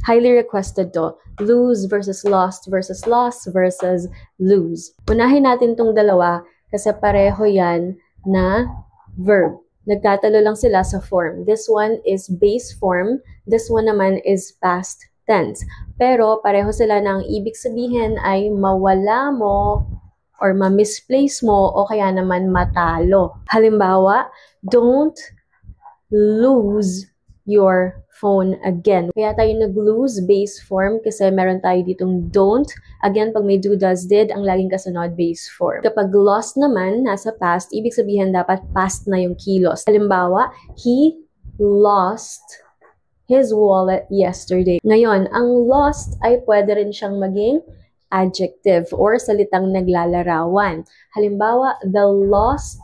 Highly requested to. Lose versus lost versus lost versus lose. Unahin natin tong dalawa kasi pareho yan na verb. Nagtatalo lang sila sa form. This one is base form. This one naman is past tense. Pero pareho sila na ang ibig sabihin ay mawala mo or ma-misplace mo o kaya naman matalo. Halimbawa, don't lose your phone again. Kaya tayo nag-lose base form kasi meron tayo ditong don't. Again, pag may do, does, did, ang laging kasunod base form. Kapag lost naman, nasa past, ibig sabihin dapat past na yung kilos. Halimbawa, he lost his wallet yesterday. Ngayon, ang lost ay pwede rin siyang maging adjective or salitang naglalarawan. Halimbawa, the lost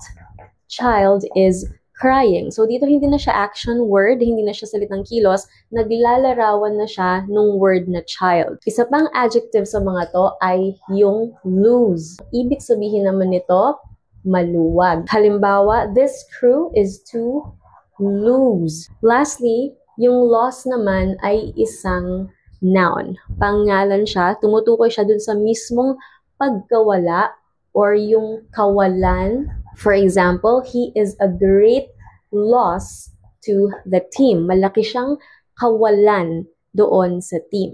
child is crying. So, dito hindi na siya action word, hindi na siya salitang kilos, naglalarawan na siya nung word na child. Isa pang adjective sa mga to ay yung lose. Ibig sabihin naman nito, maluwag. Halimbawa, this crew is to lose. Lastly, yung loss naman ay isang noun. Pangalan siya, tumutukoy siya dun sa mismong pagkawala or yung kawalan. For example, he is a great loss to the team. Malaki siyang kawalan doon sa team.